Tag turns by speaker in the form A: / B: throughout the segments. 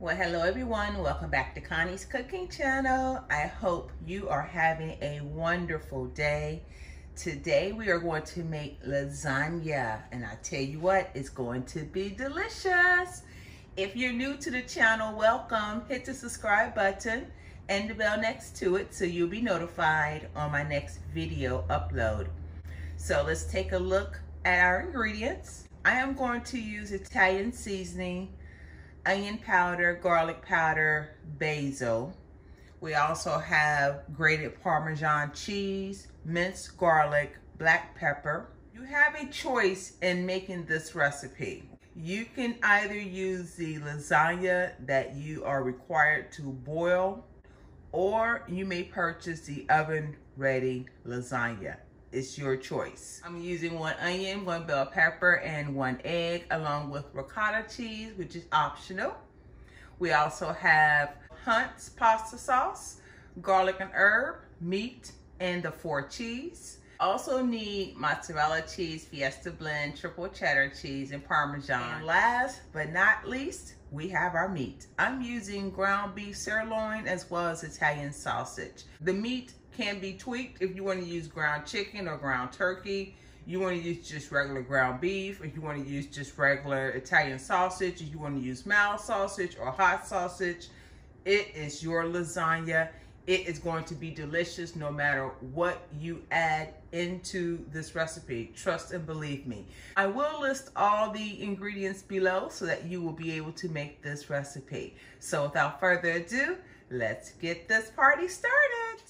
A: Well, hello everyone. Welcome back to Connie's Cooking Channel. I hope you are having a wonderful day. Today we are going to make lasagna, and I tell you what, it's going to be delicious. If you're new to the channel, welcome. Hit the subscribe button and the bell next to it so you'll be notified on my next video upload. So let's take a look at our ingredients. I am going to use Italian seasoning, onion powder, garlic powder, basil. We also have grated Parmesan cheese, minced garlic, black pepper. You have a choice in making this recipe. You can either use the lasagna that you are required to boil, or you may purchase the oven-ready lasagna. It's your choice. I'm using 1 onion, 1 bell pepper, and 1 egg, along with ricotta cheese, which is optional. We also have Hunt's pasta sauce, garlic and herb, meat, and the 4 cheese. Also need mozzarella cheese, Fiesta blend, triple cheddar cheese, and Parmesan. And last but not least, we have our meat. I'm using ground beef sirloin as well as Italian sausage. The meat can be tweaked if you want to use ground chicken or ground turkey. You want to use just regular ground beef, if you want to use just regular Italian sausage, if you want to use mild sausage or hot sausage. It is your lasagna. It is going to be delicious no matter what you add into this recipe. Trust and believe me. I will list all the ingredients below so that you will be able to make this recipe. So without further ado, let's get this party started.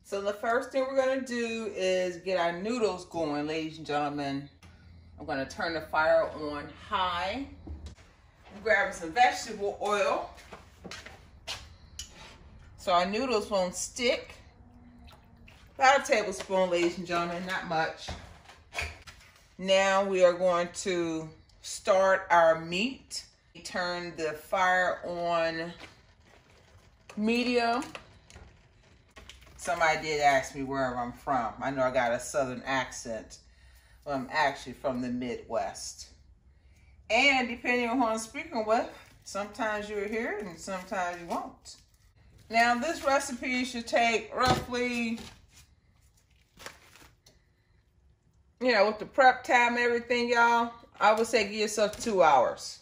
A: So the first thing we're gonna do is get our noodles going, ladies and gentlemen. I'm gonna turn the fire on high. I'm grabbing some vegetable oil so our noodles won't stick. About a tablespoon, ladies and gentlemen, not much. Now we are going to start our meat. Turn the fire on medium. Somebody did ask me where I'm from. I know I got a southern accent, but I'm actually from the Midwest. And depending on who I'm speaking with, sometimes you'll hear it and sometimes you won't. Now this recipe should take roughly, with the prep time and everything, y'all, I would say give yourself 2 hours.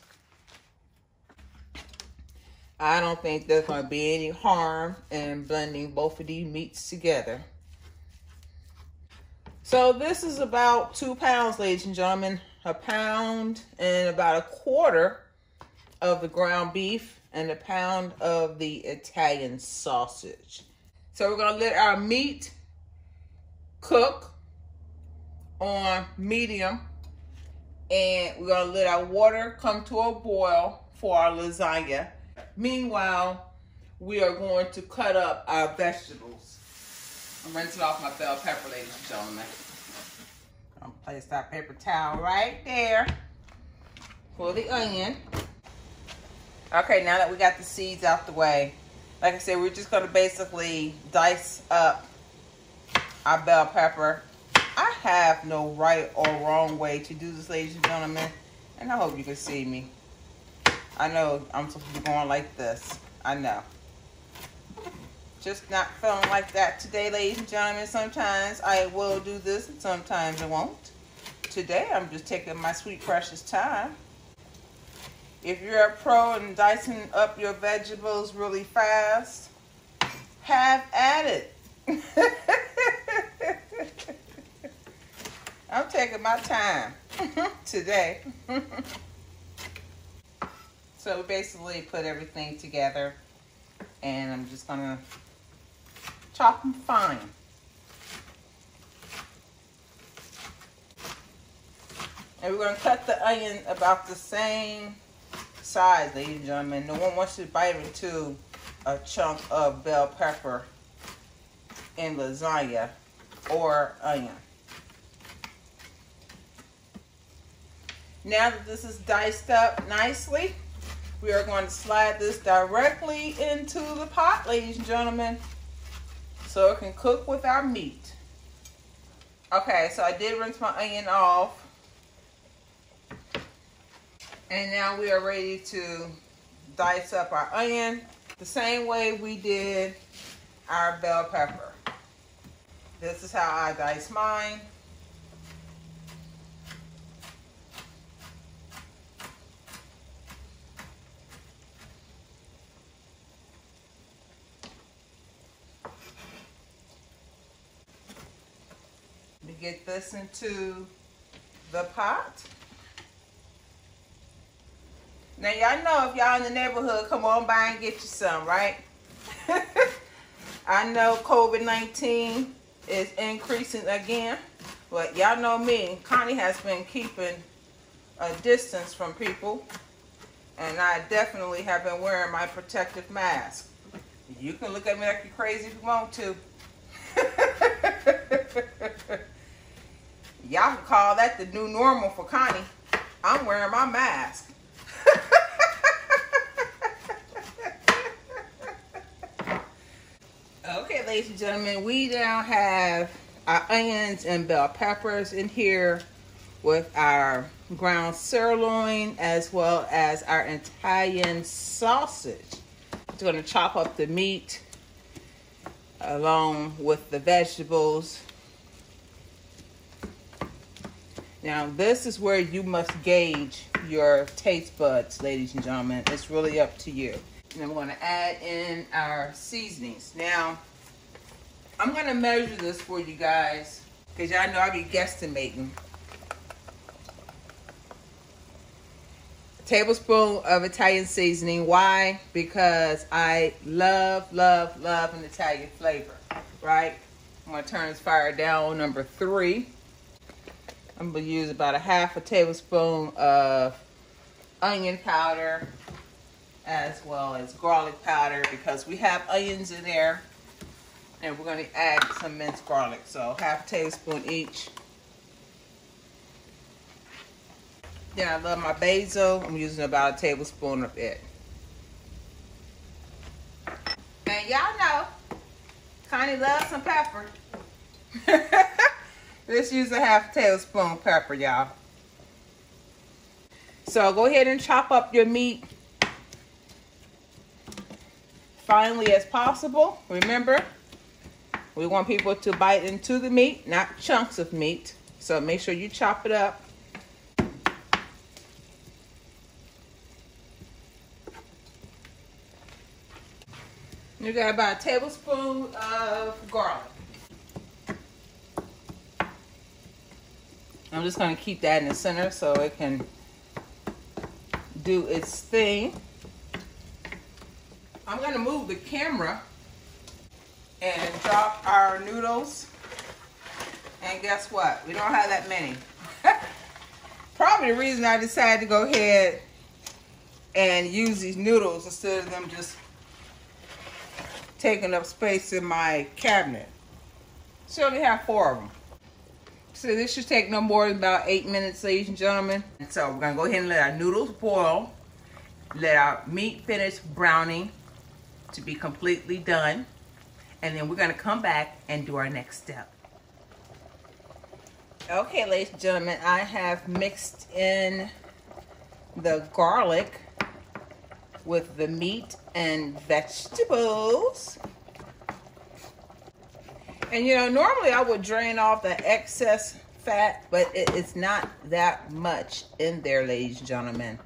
A: I don't think there's going to be any harm in blending both of these meats together. So this is about 2 pounds, ladies and gentlemen. 1 pound and about 1/4 of the ground beef and 1 pound of the Italian sausage. So we're going to let our meat cook on medium, and we're going to let our water come to a boil for our lasagna. Meanwhile, we are going to cut up our vegetables. I'm rinsing off my bell pepper, ladies and gentlemen. I'll place that paper towel right there for the onion. Okay, now that we got the seeds out the way, like I said, we're just going to basically dice up our bell pepper. I have no right or wrong way to do this, ladies and gentlemen, and I hope you can see me. I know I'm supposed to be going like this. I know. Just not feeling like that today, ladies and gentlemen. Sometimes I will do this and sometimes I won't. Today, I'm just taking my sweet, precious time. If you're a pro in dicing up your vegetables really fast, have at it. I'm taking my time today. So we basically put everything together, and I'm just gonna chop them fine. And we're gonna cut the onion about the same size, ladies and gentlemen. No one wants to bite into a chunk of bell pepper in lasagna or onion. Now that this is diced up nicely, we are going to slide this directly into the pot, ladies and gentlemen, so it can cook with our meat. Okay, so I did rinse my onion off. And now we are ready to dice up our onion the same way we did our bell pepper. This is how I dice mine. We get this into the pot. Now y'all know if y'all in the neighborhood, come on by and get you some, right? I know COVID-19 is increasing again, but y'all know me, Connie has been keeping a distance from people, and I definitely have been wearing my protective mask. You can look at me like you're crazy if you want to. Y'all can call that the new normal for Connie. I'm wearing my mask. Okay, ladies and gentlemen, we now have our onions and bell peppers in here with our ground sirloin as well as our Italian sausage. We're going to chop up the meat along with the vegetables. Now, this is where you must gauge your taste buds, ladies and gentlemen. It's really up to you. And I'm going to add in our seasonings. Now, I'm going to measure this for you guys because y'all know I be guesstimating. A tablespoon of Italian seasoning. Why? Because I love, love, love an Italian flavor, right? I'm going to turn this fire down on number 3. I'm going to use about a half a tablespoon of onion powder as well as garlic powder because we have onions in there and we're going to add some minced garlic. So half a tablespoon each. Then I love my basil. I'm using about a tablespoon of it. And y'all know, Connie loves some pepper. Let's use a half tablespoon pepper, y'all. So go ahead and chop up your meat finely as possible. Remember, we want people to bite into the meat, not chunks of meat. So make sure you chop it up. You got about a tablespoon of garlic. I'm just going to keep that in the center so it can do its thing. I'm going to move the camera and drop our noodles. And guess what? We don't have that many. Probably the reason I decided to go ahead and use these noodles instead of them just taking up space in my cabinet. So I only have 4 of them. So this should take no more than about 8 minutes, ladies and gentlemen. And so we're gonna go ahead and let our noodles boil, let our meat finish browning to be completely done, and then we're gonna come back and do our next step. Okay, ladies and gentlemen, I have mixed in the garlic with the meat and vegetables. And you know, normally I would drain off the excess fat, but it's not that much in there, ladies and gentlemen.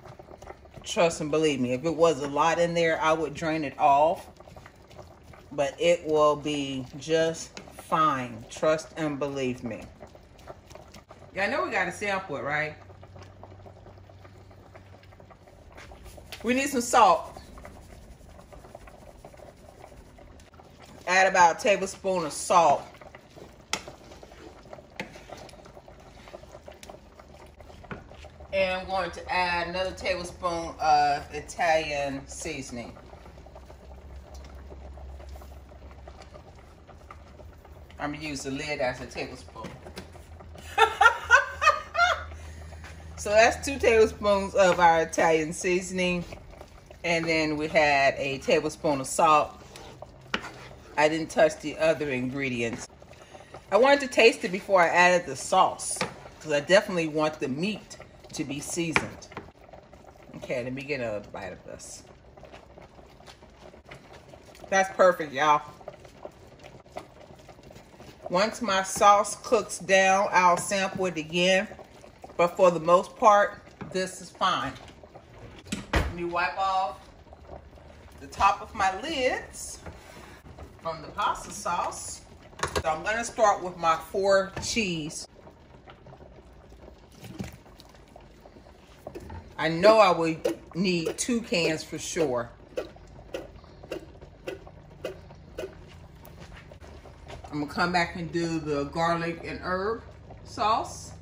A: Trust and believe me, if it was a lot in there, I would drain it off. But it will be just fine. Trust and believe me. Yeah, I know we gotta sample it, right? We need some salt. Add about a tablespoon of salt. And I'm going to add another tablespoon of Italian seasoning. I'm gonna use the lid as a tablespoon. So that's 2 tablespoons of our Italian seasoning. And then we had a tablespoon of salt. I didn't touch the other ingredients. I wanted to taste it before I added the sauce, because I definitely want the meat to be seasoned. Okay, let me get a bite of this. That's perfect, y'all. Once my sauce cooks down, I'll sample it again. But for the most part, this is fine. Let me wipe off the top of my lids from the pasta sauce. So I'm gonna start with my 4 cheese. I know I would need 2 cans for sure. I'm gonna come back and do the garlic and herb sauce.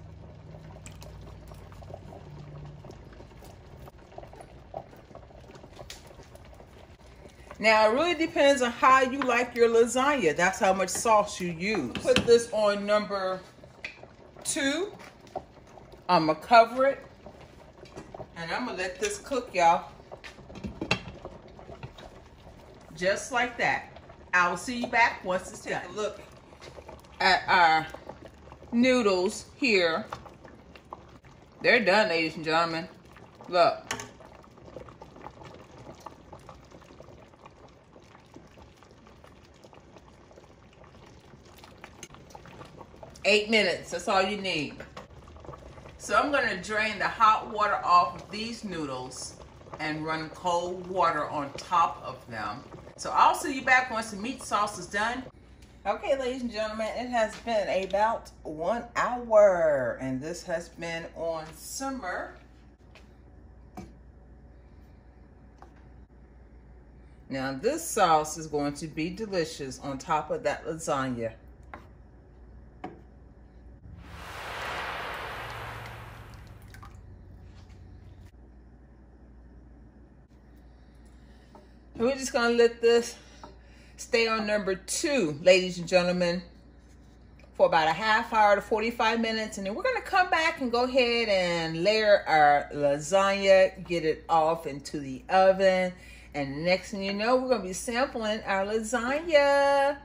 A: Now, it really depends on how you like your lasagna. That's how much sauce you use. Put this on number 2. I'm gonna cover it. And I'm gonna let this cook, y'all. Just like that. I will see you back once it's done. Look at our noodles here. They're done, ladies and gentlemen. Look. Eight minutes, that's all you need. So I'm gonna drain the hot water off of these noodles and run cold water on top of them. So I'll see you back once the meat sauce is done. Okay, ladies and gentlemen, it has been about 1 hour and this has been on simmer. Now this sauce is going to be delicious on top of that lasagna. We're just gonna let this stay on number 2, ladies and gentlemen, for about a half hour to 45 minutes. And then we're gonna come back and go ahead and layer our lasagna, get it off into the oven. And next thing you know, we're gonna be sampling our lasagna.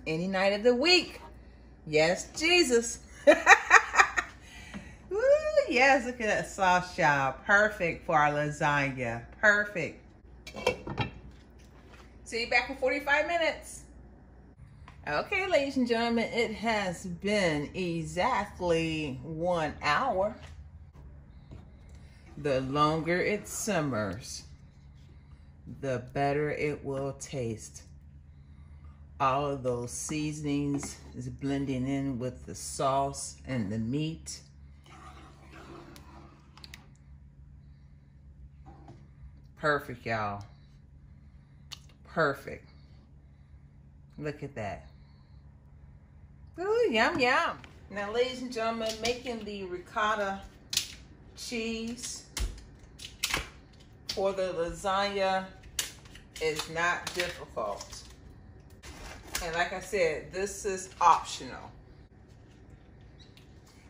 A: Any night of the week. Yes, Jesus. Ooh, yes, look at that sauce, y'all. Perfect for our lasagna. Perfect. See you back in 45 minutes. Okay, ladies and gentlemen, it has been exactly 1 hour. The longer it simmers, the better it will taste. All of those seasonings is blending in with the sauce and the meat. Perfect, y'all. Perfect. Look at that. Ooh, yum, yum. Now, ladies and gentlemen, making the ricotta cheese for the lasagna is not difficult. And like I said, this is optional.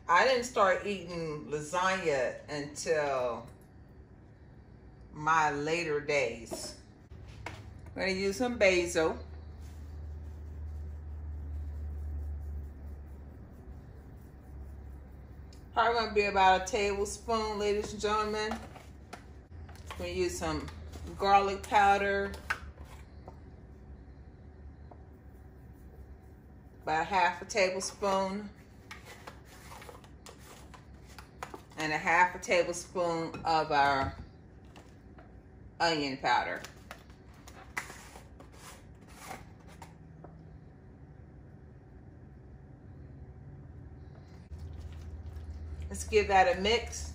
A: I didn't start eating lasagna until my later days. I'm gonna use some basil. Probably gonna be about a tablespoon, ladies and gentlemen. I'm gonna use some garlic powder. About half a tablespoon. And a half a tablespoon of our onion powder. Let's give that a mix.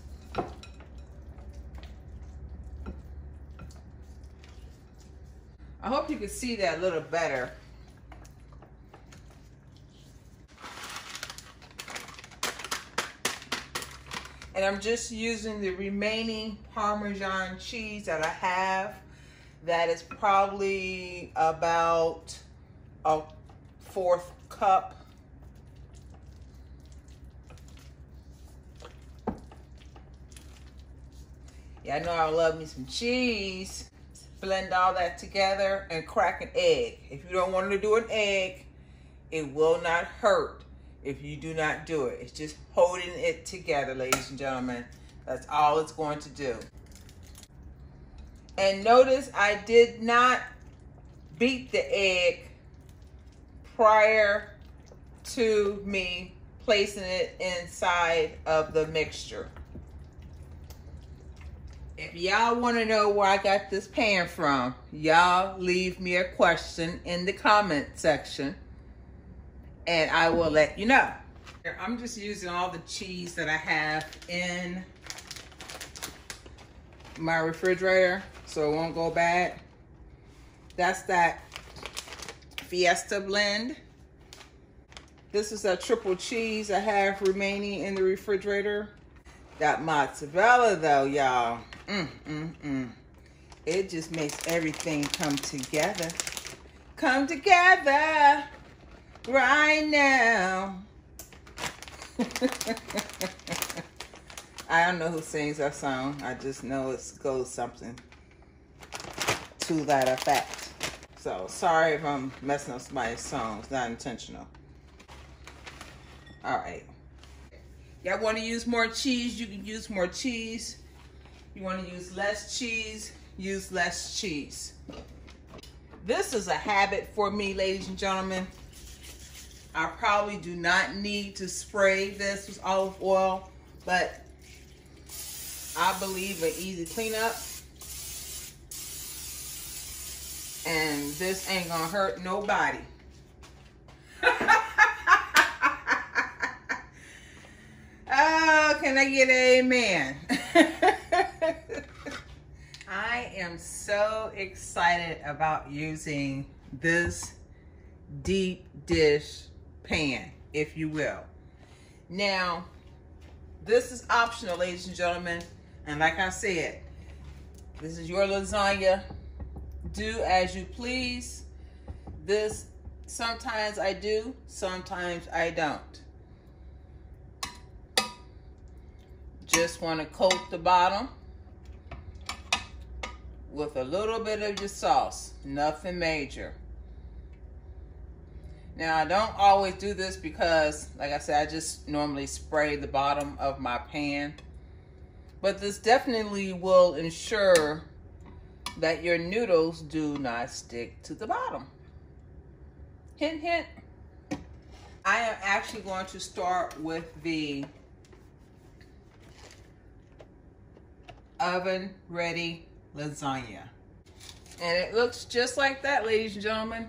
A: I hope you can see that a little better. And I'm just using the remaining Parmesan cheese that I have. That is probably about a 1/4 cup. Yeah, I know I love me some cheese. Blend all that together and crack an egg. If you don't want to do an egg, it will not hurt if you do not do it. It's just holding it together, ladies and gentlemen. That's all it's going to do. And notice I did not beat the egg prior to me placing it inside of the mixture. If y'all want to know where I got this pan from, y'all leave me a question in the comment section and I will let you know. I'm just using all the cheese that I have in my refrigerator so it won't go bad. That's that Fiesta blend. This is a triple cheese I have remaining in the refrigerator. That mozzarella though, y'all. It just makes everything come together. Come together right now. I don't know who sings that song. I just know it goes something to that effect. So sorry if I'm messing up somebody's song. It's not intentional. All right. Y'all want to use more cheese? You can use more cheese. You want to use less cheese? Use less cheese. This is a habit for me, ladies and gentlemen. I probably do not need to spray this with olive oil, but I believe an easy cleanup. And this ain't gonna hurt nobody. Oh, can I get an amen? I am so excited about using this deep dish pan, if you will. Now, this is optional, ladies and gentlemen. And like I said, this is your lasagna. Do as you please. This, sometimes I do, sometimes I don't. Just want to coat the bottom with a little bit of your sauce. Nothing major. Now, I don't always do this because, like I said, I just normally spray the bottom of my pan. But this definitely will ensure that your noodles do not stick to the bottom. Hint, hint. I am actually going to start with the oven ready lasagna. And it looks just like that, ladies and gentlemen.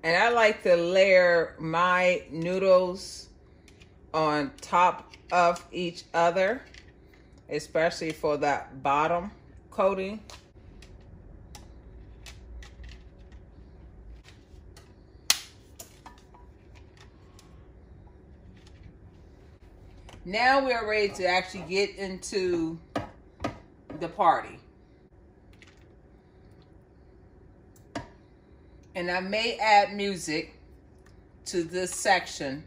A: And I like to layer my noodles on top of each other, especially for that bottom coating. Now we're ready to actually get into the party. And I may add music to this section.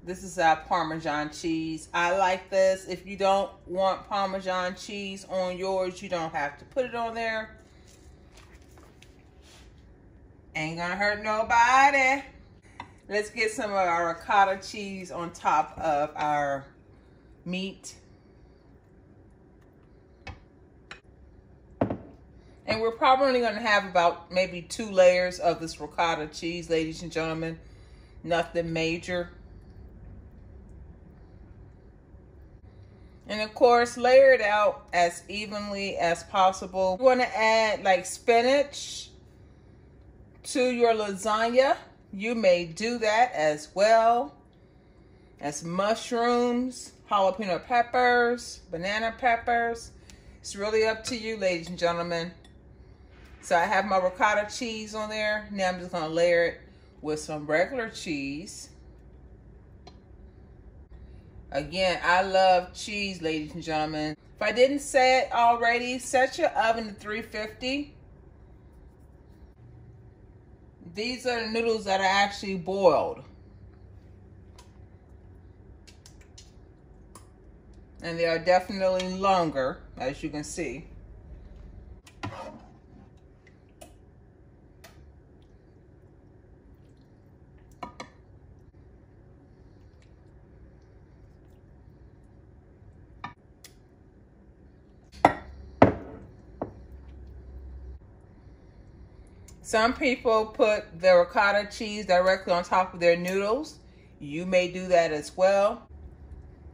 A: This is our Parmesan cheese. I like this. If you don't want Parmesan cheese on yours, you don't have to put it on there. Ain't gonna hurt nobody. Let's get some of our ricotta cheese on top of our meat. And we're probably only gonna have about maybe 2 layers of this ricotta cheese, ladies and gentlemen. Nothing major. And of course, layer it out as evenly as possible. You wanna add like spinach to your lasagna. You may do that as well as mushrooms, jalapeno peppers, banana peppers. It's really up to you, ladies and gentlemen. So I have my ricotta cheese on there. Now I'm just gonna layer it with some regular cheese. Again, I love cheese, ladies and gentlemen. If I didn't say it already, set your oven to 350. These are the noodles that are actually boiled. And they are definitely longer, as you can see. Some people put the ricotta cheese directly on top of their noodles. You may do that as well.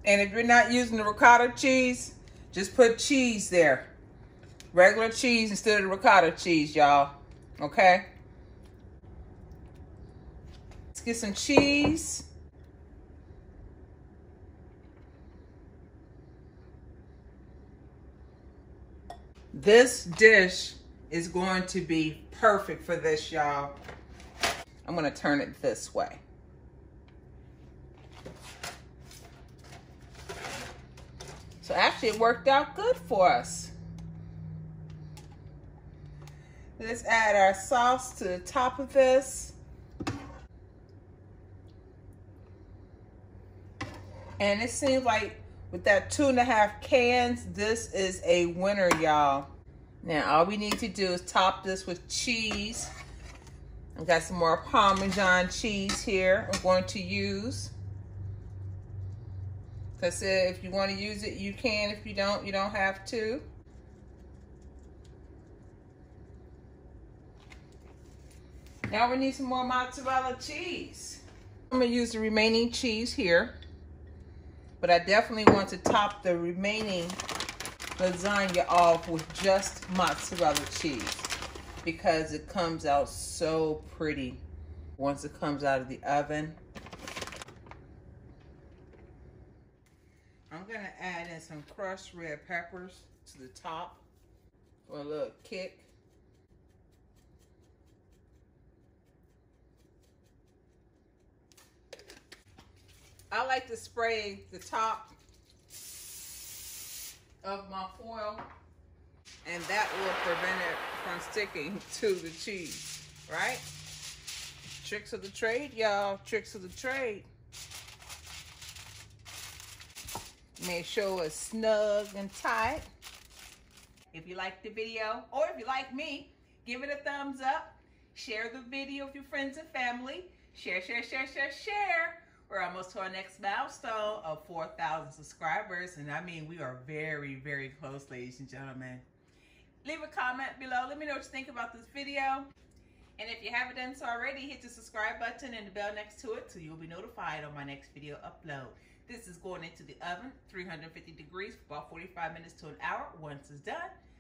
A: And if you're not using the ricotta cheese, just put cheese there. Regular cheese instead of the ricotta cheese, y'all. Okay? Let's get some cheese. This dish is going to be perfect for this, y'all. I'm gonna turn it this way. So actually it worked out good for us. Let's add our sauce to the top of this. And it seems like with that 2.5 cans, this is a winner, y'all. Now, all we need to do is top this with cheese. I've got some more Parmesan cheese here I'm going to use. Like I said, if you want to use it, you can. If you don't have to. Now we need some more mozzarella cheese. I'm going to use the remaining cheese here. But I definitely want to top the remaining lasagna off with just mozzarella cheese because it comes out so pretty once it comes out of the oven. I'm gonna add in some crushed red peppers to the top for a little kick. I like to spray the top of my foil, and that will prevent it from sticking to the cheese, right? Tricks of the trade, y'all. Tricks of the trade. Make sure it's snug and tight. If you like the video, or if you like me, give it a thumbs up. Share the video with your friends and family. Share, share, share, share, share. We're almost to our next milestone of 4,000 subscribers. And I mean, we are very, very close, ladies and gentlemen. Leave a comment below. Let me know what you think about this video. And if you haven't done so already, hit the subscribe button and the bell next to it so you'll be notified on my next video upload. This is going into the oven, 350 degrees for about 45 minutes to an hour. Once it's done,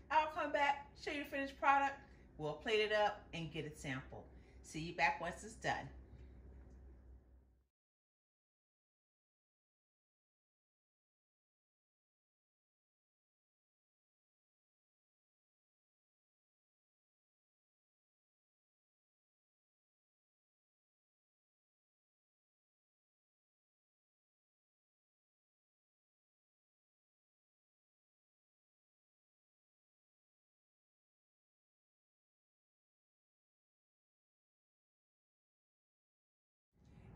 A: I'll come back, show you the finished product. We'll plate it up and get it sampled. See you back once it's done.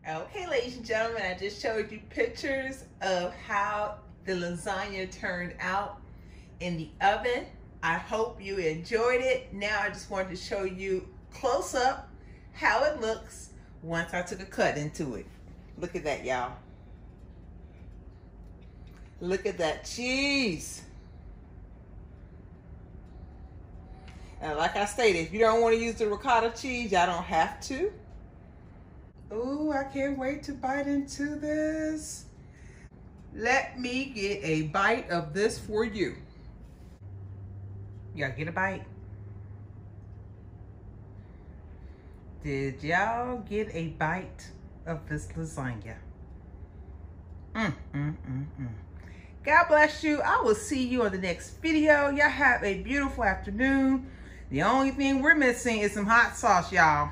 A: Okay, ladies and gentlemen, I just showed you pictures of how the lasagna turned out in the oven. I hope you enjoyed it. Now I just wanted to show you close up how it looks once I took a cut into it. Look at that, y'all. Look at that cheese. And like I stated, if you don't want to use the ricotta cheese, y'all don't have to. Ooh, I can't wait to bite into this. Let me get a bite of this for you. Y'all get a bite? Did y'all get a bite of this lasagna? God bless you. I will see you on the next video. Y'all have a beautiful afternoon. The only thing we're missing is some hot sauce, y'all.